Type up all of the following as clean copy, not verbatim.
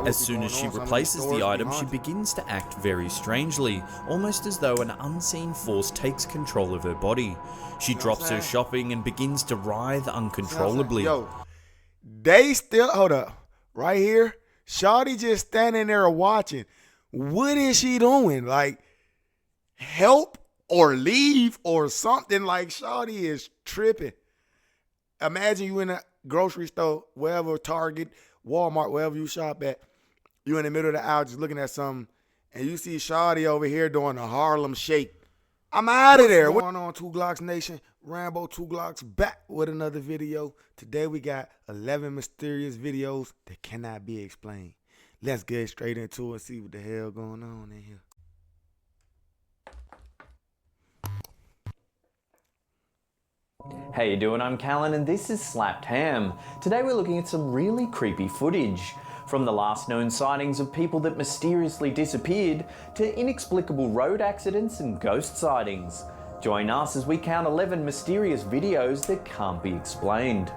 As soon as she replaces the item, she begins to act very strangely, almost as though an unseen force takes control of her body. She drops her shopping and begins to writhe uncontrollably. Yo, they still, hold up, right here, Shawty just standing there watching. What is she doing? Like, help or leave or something? Like, Shawty is tripping. Imagine you in a grocery store, wherever, Target, Walmart, wherever you shop at. You in the middle of the aisle just looking at something, and you see Shawty over here doing a Harlem Shake. I'm out of there. What's going on, 2 Glocks Nation? Rambo 2 Glocks back with another video. Today we got 11 mysterious videos that cannot be explained. Let's get straight into it and see what the hell going on in here. How you doing? I'm Callan and this is Slapped Ham. Today we're looking at some really creepy footage. From the last known sightings of people that mysteriously disappeared to inexplicable road accidents and ghost sightings. Join us as we count 11 mysterious videos that can't be explained.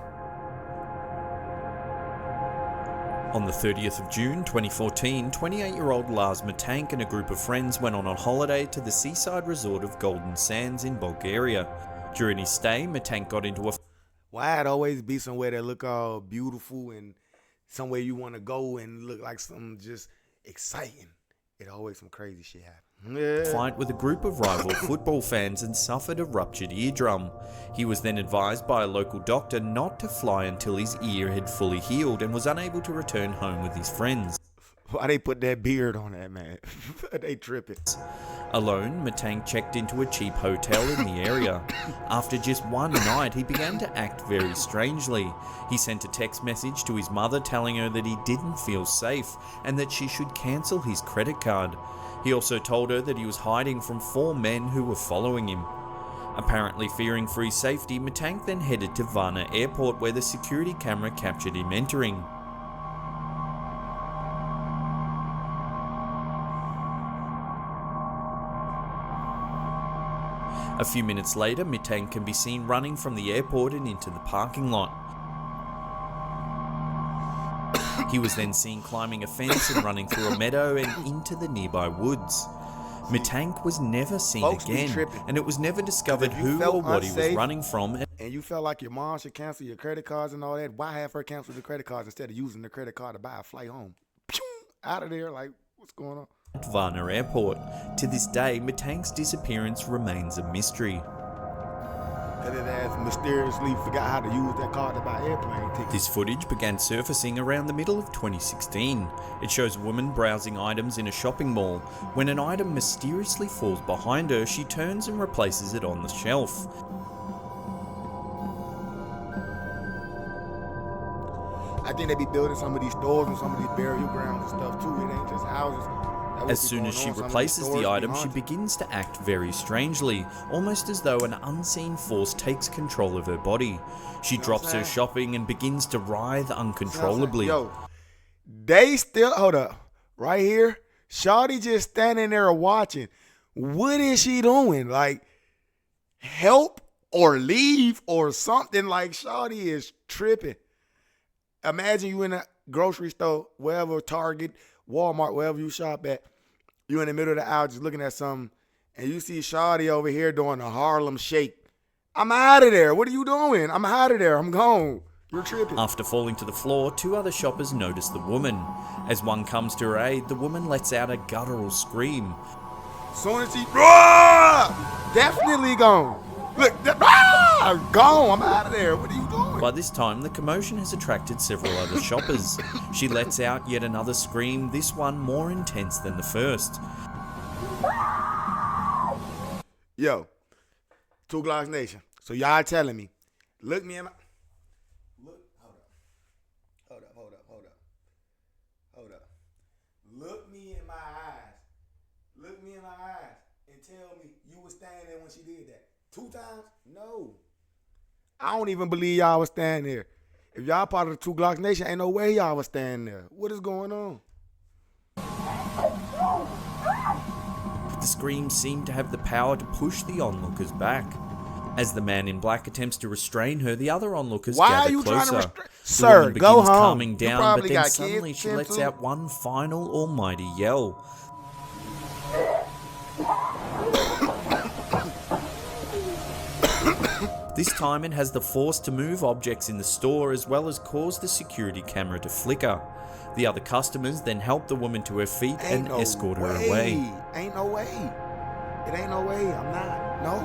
On the 30th of June 2014, 28-year-old Lars Matank and a group of friends went on a holiday to the seaside resort of Golden Sands in Bulgaria. During his stay, Matank got into a... Why it always be somewhere that look all beautiful and somewhere you want to go and look like something just exciting? It always some crazy shit happen. Fight with a group of rival football fans and suffered a ruptured eardrum. He was then advised by a local doctor not to fly until his ear had fully healed and was unable to return home with his friends. Why they put that beard on that, man? They tripping. Alone, Matank checked into a cheap hotel in the area. After just one night, he began to act very strangely. He sent a text message to his mother telling her that he didn't feel safe and that she should cancel his credit card. He also told her that he was hiding from 4 men who were following him. Apparently fearing for his safety, Matank then headed to Varna Airport where the security camera captured him entering. A few minutes later, Matank can be seen running from the airport and into the parking lot. He was then seen climbing a fence and running through a meadow and into the nearby woods. Matank was never seen again, and it was never discovered who or what he was running from. And you felt like your mom should cancel your credit cards and all that. Why have her cancel the credit cards instead of using the credit card to buy a flight home? Out of there, like, what's going on? At Varna Airport. To this day, Matank's disappearance remains a mystery. That it has mysteriously forgot how to use that card to buy airplane tickets. This footage began surfacing around the middle of 2016. It shows a woman browsing items in a shopping mall. When an item mysteriously falls behind her, she turns and replaces it on the shelf. I think they be building some of these stores and some of these burial grounds and stuff too. It ain't just houses. As soon as she replaces the item, she begins to act very strangely, almost as though an unseen force takes control of her body. She drops her shopping and begins to writhe uncontrollably. Yo, they still, hold up, right here, Shawty just standing there watching. What is she doing? Like, help or leave or something? Like, Shawty is tripping. Imagine you in a grocery store, wherever, Target, Walmart, wherever you shop at. You in the middle of the aisle just looking at something, and you see Shawty over here doing a Harlem Shake. I'm out of there. What are you doing? I'm out of there. I'm gone. You're tripping. After falling to the floor, 2 other shoppers notice the woman. As one comes to her aid, the woman lets out a guttural scream. Soon as she, definitely gone. Look, gone. I'm out of there. What are you doing? By this time, the commotion has attracted several other shoppers. She lets out yet another scream, this one more intense than the first. Yo, 2 Glocks Nation. So y'all telling me, look me in my, look, hold up. Look me in my eyes and tell me you was standing there when she did that. 2 times? No. I don't even believe y'all was standing there. If y'all part of the 2 Glocks Nation, ain't no way y'all was standing there. What is going on? The screams seemed to have the power to push the onlookers back. As the man in black attempts to restrain her, the other onlookers Why gather are you closer. trying to restrain? The Sir, woman go begins home. calming You down, probably but then got suddenly kids she then, lets too. out one final almighty yell. This time it has the force to move objects in the store as well as cause the security camera to flicker. The other customers then help the woman to her feet and escort her away. Ain't no way. It ain't no way. I'm not. No.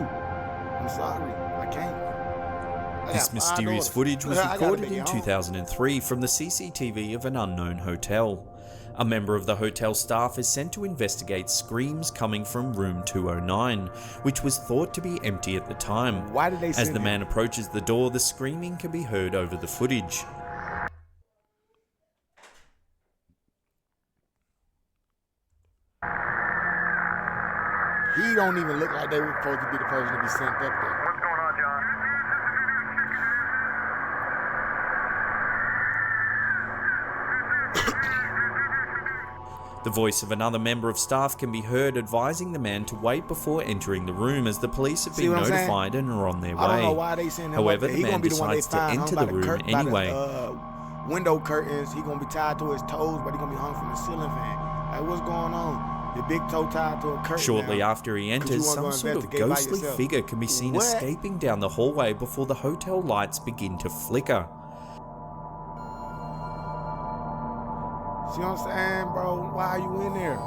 I'm sorry. I can't. This mysterious footage was recorded in 2003 from the CCTV of an unknown hotel. A member of the hotel staff is sent to investigate screams coming from room 209, which was thought to be empty at the time. Why did they As send the him? man approaches the door, the screaming can be heard over the footage. He don't even look like they were supposed to be the person to be sent up there. What's going on, John? The voice of another member of staff can be heard advising the man to wait before entering the room as the police have been what I'm saying? notified and are on their way. I don't know why they send him However, up there. the He man gonna be the one they decides to find hung enter by the room by anyway. Window curtains. He gonna be tied to his toes, but he gonna be hung from the ceiling fan. Like, what's going on? The big toe tied to a curtain. Shortly now. after he you enters, wanna some go sort of investigate by ghostly yourself. figure can be seen What? escaping down the hallway before the hotel lights begin to flicker. See what I'm saying, bro? Why are you in there?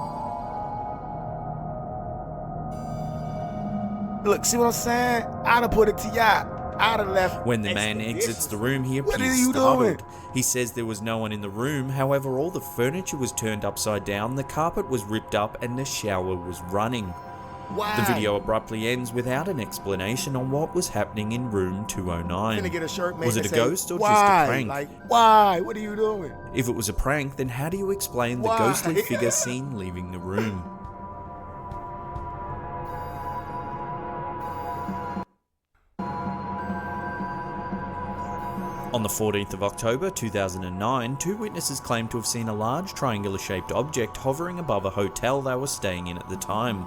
Look, see what I'm saying? I'd have put it to y'all. I'd have left. When the man exits the room, he What are appears you startled. doing? He says there was no one in the room, however all the furniture was turned upside down, the carpet was ripped up and the shower was running. Why? The video abruptly ends without an explanation on what was happening in room 209. Finna get a shirt made Was it that a say, ghost or why? just a prank? Like, why? What are you doing? If it was a prank, then how do you explain the Why? ghostly figure seen leaving the room? On the 14th of October 2009, two witnesses claimed to have seen a large triangular-shaped object hovering above a hotel they were staying in at the time.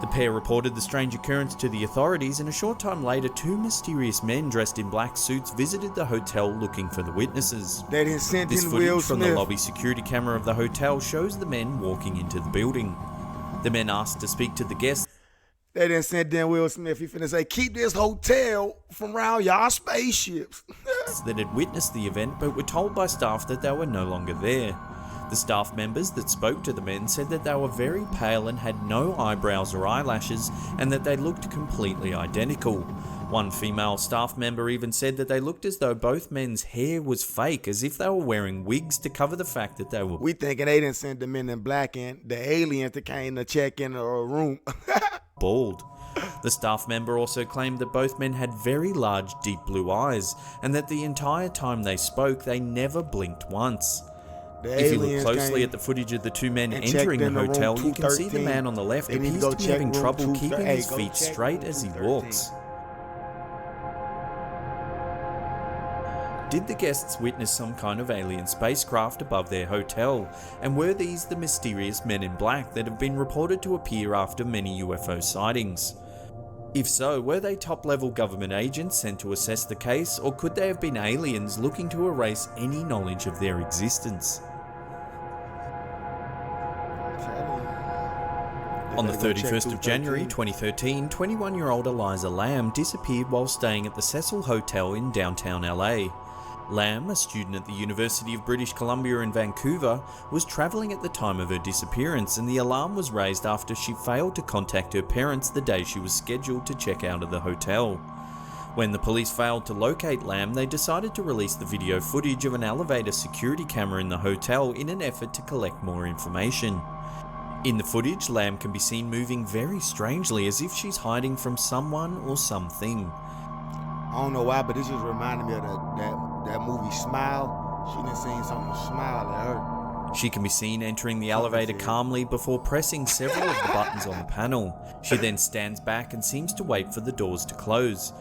The pair reported the strange occurrence to the authorities, and a short time later, two mysterious men dressed in black suits visited the hotel looking for the witnesses. They didn't send This in footage Will from Smith. the lobby security camera of the hotel shows the men walking into the building. The men asked to speak to the guests They didn't send in Will Smith. He finna say, keep this hotel from around y'all spaceships. that had witnessed the event but were told by staff that they were no longer there. The staff members that spoke to the men said that they were very pale and had no eyebrows or eyelashes, and that they looked completely identical. One female staff member even said that they looked as though both men's hair was fake, as if they were wearing wigs to cover the fact that they were We thinking they didn't send the men in black in, the aliens that came to check in a room. bald. The staff member also claimed that both men had very large, deep blue eyes, and that the entire time they spoke, they never blinked once. The If you look aliens closely came at the footage of the two men and entering checked the in the room hotel, you can see the 213. man on the left They need to appears go to be check having room trouble 213. keeping Hey, his go feet check straight room as he 213. walks. Did the guests witness some kind of alien spacecraft above their hotel? And were these the mysterious men in black that have been reported to appear after many UFO sightings? If so, were they top-level government agents sent to assess the case, or could they have been aliens looking to erase any knowledge of their existence? On the 31st of January 2013, 21-year-old Eliza Lamb disappeared while staying at the Cecil Hotel in downtown LA. Lamb, a student at the University of British Columbia in Vancouver, was travelling at the time of her disappearance, and the alarm was raised after she failed to contact her parents the day she was scheduled to check out of the hotel. When the police failed to locate Lamb, they decided to release the video footage of an elevator security camera in the hotel in an effort to collect more information. In the footage, Lamb can be seen moving very strangely, as if she's hiding from someone or something. I don't know why, but this just reminded me of that movie Smile. She done seen something smile at her. She can be seen entering the elevator calmly before pressing several of the buttons on the panel. She then stands back and seems to wait for the doors to close.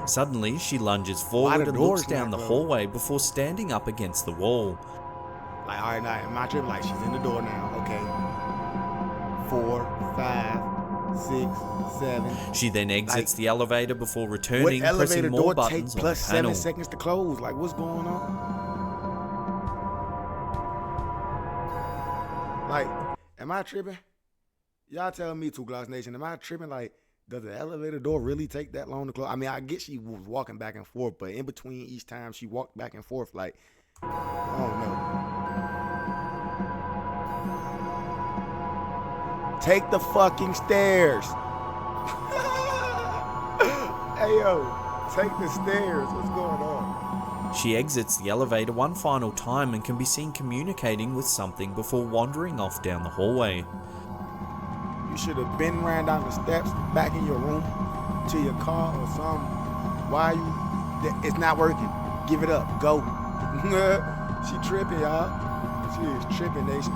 Suddenly, she lunges forward the and looks doors down the not hallway before standing up against the wall. Like, all right, now, in my trip, like, she's in the door now, okay. 4, 5, 6, 7. She then exits Like, the elevator before What returning, elevator pressing more door take buttons on plus the 7 panel. seconds to close? Like, what's going on? Like, am I tripping? Y'all tell me, Two Glass Nation, am I tripping? Like, does the elevator door really take that long to close? I mean, I get she was walking back and forth, but in between each time she walked back and forth, like, I don't know. Take the fucking stairs. Hey, yo, take the stairs. What's going on? She exits the elevator one final time and can be seen communicating with something before wandering off down the hallway. You should have been ran down the steps, back in your room, to your car or something. Why you? It's not working. Give it up. Go. She tripping, y'all. She is tripping, nation.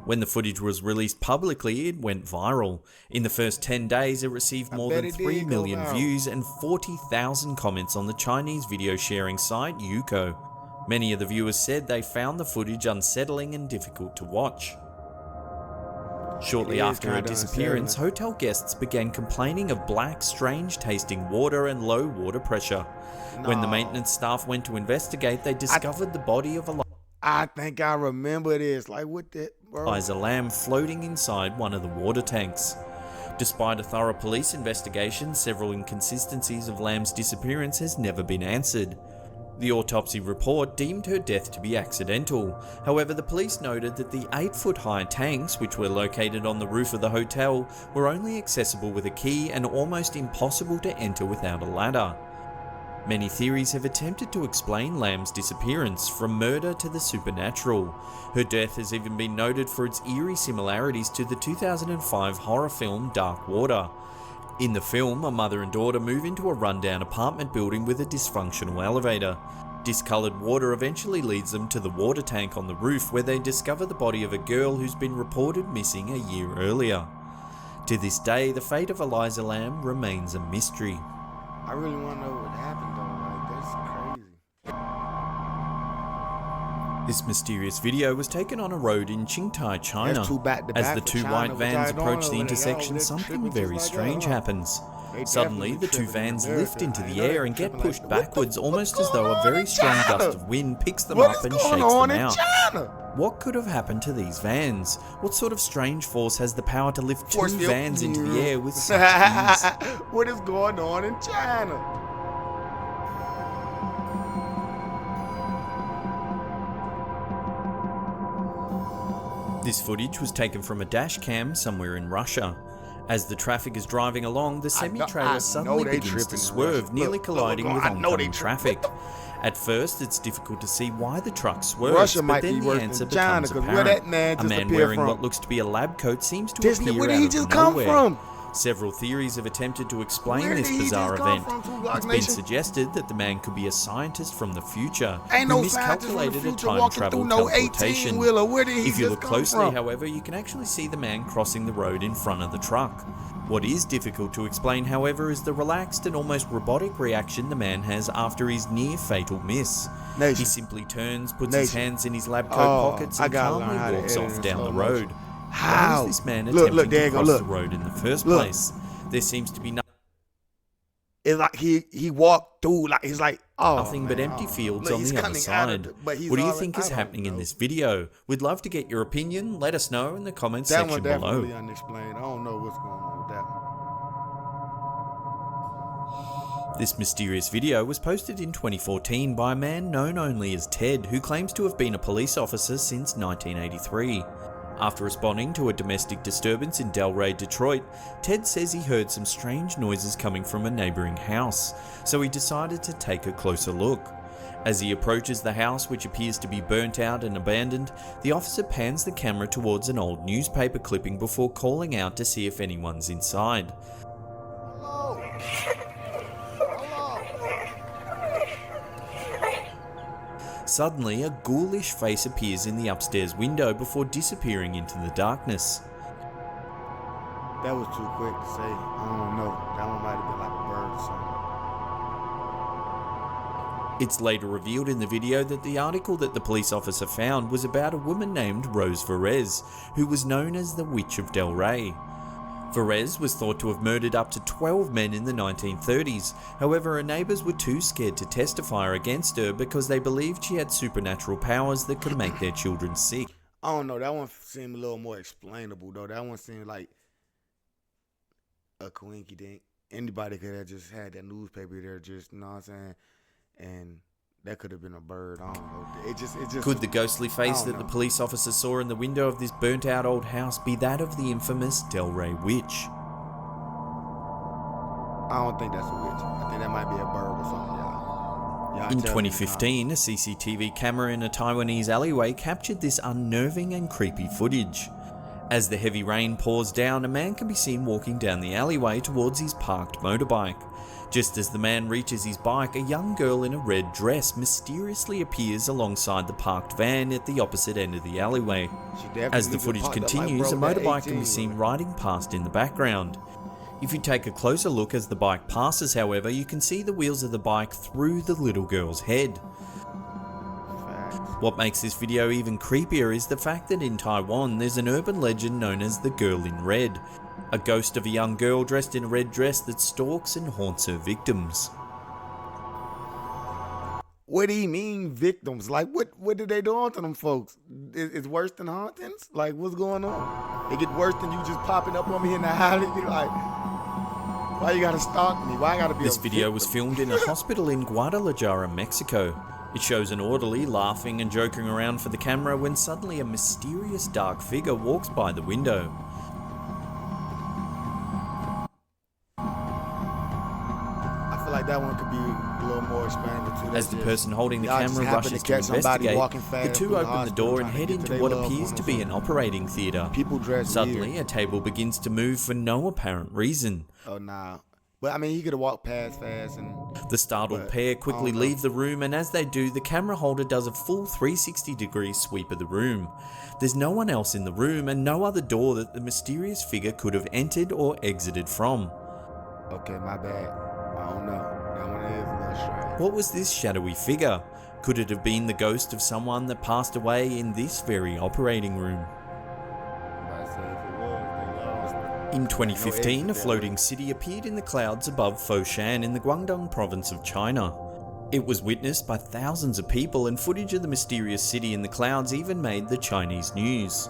When the footage was released publicly, it went viral. In the first 10 days, it received more than 3 million views and 40,000 comments on the Chinese video sharing site Youko. Many of the viewers said they found the footage unsettling and difficult to watch. Shortly after her disappearance, hotel guests began complaining of black, strange-tasting water and low water pressure. When the maintenance staff went to investigate, they discovered the body of I think I remember this. Like, what the... Eliza Lamb floating inside one of the water tanks. Despite a thorough police investigation, several inconsistencies of Lamb's disappearance has never been answered. The autopsy report deemed her death to be accidental. However, the police noted that the 8-foot-high tanks, which were located on the roof of the hotel, were only accessible with a key and almost impossible to enter without a ladder. Many theories have attempted to explain Lamb's disappearance, from murder to the supernatural. Her death has even been noted for its eerie similarities to the 2005 horror film Dark Water. In the film, a mother and daughter move into a rundown apartment building with a dysfunctional elevator. Discoloured water eventually leads them to the water tank on the roof, where they discover the body of a girl who's been reported missing a year earlier. To this day, the fate of Eliza Lamb remains a mystery. I really want to know what happened, though. Like, that's crazy. This mysterious video was taken on a road in Qingtai, China. That's two back-to-back As the for two China, white which vans I don't approach know the where they intersection, are. something Tripping very just like strange that, huh? happens. They Suddenly, definitely the two tripping in vans America. lift into I the know air they and get tripping pushed like, what the backwards, fuck almost going as though a on very in strong China? gust of wind picks them What up is and going shakes on them in out. China? What could have happened to these vans? What sort of strange force has the power to lift Force two field. vans into the air with such ease? What is going on in China? This footage was taken from a dash cam somewhere in Russia. As the traffic is driving along, the semi-trailer suddenly begins to swerve, nearly colliding with oncoming traffic. At first, it's difficult to see why the truck swerves, but then the answer becomes apparent. A man wearing what looks to be a lab coat seems to appear where did he out just of come nowhere. from? Several theories have attempted to explain Where this did he bizarre just come event. from, Two Block It's been Nation? suggested that the man could be a scientist from the future Ain't who no scientist from the miscalculated a future time walking travel through no teleportation. 18-wheeler. Where did he If you just look come closely, from? however, you can actually see the man crossing the road in front of the truck. What is difficult to explain, however, is the relaxed and almost robotic reaction the man has after his near-fatal miss. Nation. He simply turns, puts Nation. his hands in his lab coat pockets, I and gotta learn how calmly to walks edit off in down slow the motion. road. How? Why is this man Look, attempting there to you go, cross look. the road in the first Look. place? There seems to be It's like he walked through, like he's like, oh, nothing but man, empty oh. fields Look, on he's the other coming out of side. but he's What do you already- think is I don't happening in know. this video? We'd love to get your opinion. Let us know in the comments That section one definitely below. unexplained. I don't know what's going on with that one. This mysterious video was posted in 2014 by a man known only as Ted, who claims to have been a police officer since 1983. After responding to a domestic disturbance in Delray, Detroit, Ted says he heard some strange noises coming from a neighbouring house, so he decided to take a closer look. As he approaches the house, which appears to be burnt out and abandoned, the officer pans the camera towards an old newspaper clipping before calling out to see if anyone's inside. Hello. Suddenly, a ghoulish face appears in the upstairs window before disappearing into the darkness. That was too quick to say. I don't know. That one might have been like a bird or It's later revealed in the video that the article that the police officer found was about a woman named Rose Verez, who was known as the Witch of Del Rey. Verez was thought to have murdered up to 12 men in the 1930s, however her neighbours were too scared to testify against her because they believed she had supernatural powers that could make their children sick. I don't know. That one seemed a little more explainable, though. That one seemed like a coinky dink. Anybody could have just had that newspaper there, just, you know what I'm saying? And that could have been a bird. I don't know. It just. Could the ghostly face that the police officer saw in the window of this burnt out old house be that of the infamous Del Rey witch? I don't think that's a witch. I think that might be a bird or something, y'all. In 2015, a CCTV camera in a Taiwanese alleyway captured this unnerving and creepy footage. As the heavy rain pours down, a man can be seen walking down the alleyway towards his parked motorbike. Just as the man reaches his bike, a young girl in a red dress mysteriously appears alongside the parked van at the opposite end of the alleyway. As the footage continues, a motorbike can be seen riding past in the background. If you take a closer look as the bike passes, however, you can see the wheels of the bike through the little girl's head. What makes this video even creepier is the fact that in Taiwan there's an urban legend known as the Girl in Red, a ghost of a young girl dressed in a red dress that stalks and haunts her victims. What do you mean victims? Like, what did they do to them folks? It's worse than hauntings? Like, what's going on? It get worse than you just popping up on me in the alley? Like, why you gotta stalk me? Why I gotta be This video was filmed in a hospital in Guadalajara, Mexico. It shows an orderly laughing and joking around for the camera when suddenly a mysterious dark figure walks by the window. I feel like that one could be a little more expanded too. As the person holding the camera rushes to investigate, the two open the door and head into what appears to be an operating theatre. People dress Suddenly, weird. a table begins to move for no apparent reason. Oh, nah. But, I mean, he could have walked past fast and... The startled pair quickly leave the room, and as they do, the camera holder does a full 360-degree sweep of the room. There's no one else in the room and no other door that the mysterious figure could have entered or exited from. Okay, my bad. I don't know. That one is a little strange. What was this shadowy figure? Could it have been the ghost of someone that passed away in this very operating room? In 2015, a floating city appeared in the clouds above Foshan in the Guangdong province of China. It was witnessed by thousands of people, and footage of the mysterious city in the clouds even made the Chinese news.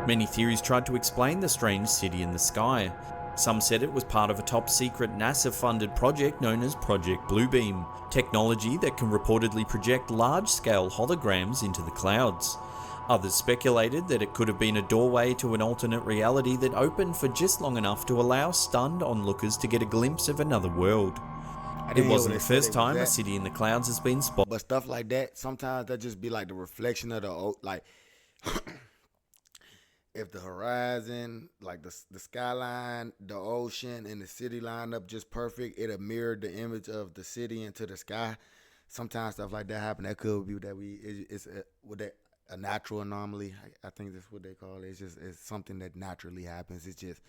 Many theories tried to explain the strange city in the sky. Some said it was part of a top-secret NASA-funded project known as Project Bluebeam, technology that can reportedly project large-scale holograms into the clouds. Others speculated that it could have been a doorway to an alternate reality that opened for just long enough to allow stunned onlookers to get a glimpse of another world. It wasn't the first time a city in the clouds has been spotted. But stuff like that, sometimes that just be like the reflection of the, like, if the horizon, like the skyline, the ocean, and the city line up just perfect, it'll mirror the image of the city into the sky. Sometimes stuff like that happen. That could be that it's a natural anomaly. I think that's what they call it. It's something that naturally happens. It's just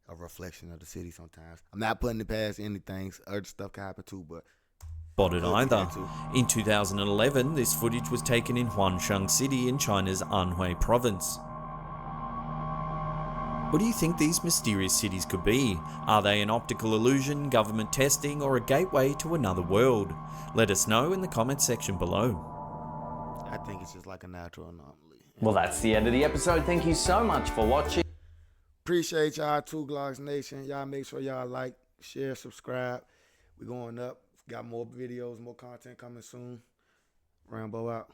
a reflection of the city sometimes. I'm not putting it past anything. Other stuff can happen too, but Spotted either. In 2011, this footage was taken in Huangshan City in China's Anhui province. What do you think these mysterious cities could be? Are they an optical illusion, government testing, or a gateway to another world? Let us know in the comments section below. I think it's just like a natural anomaly. Well, that's the end of the episode. Thank you so much for watching. Appreciate y'all, Two Glocks Nation. Y'all make sure y'all like, share, subscribe. We're going up. Got more videos, more content coming soon. Rambo out.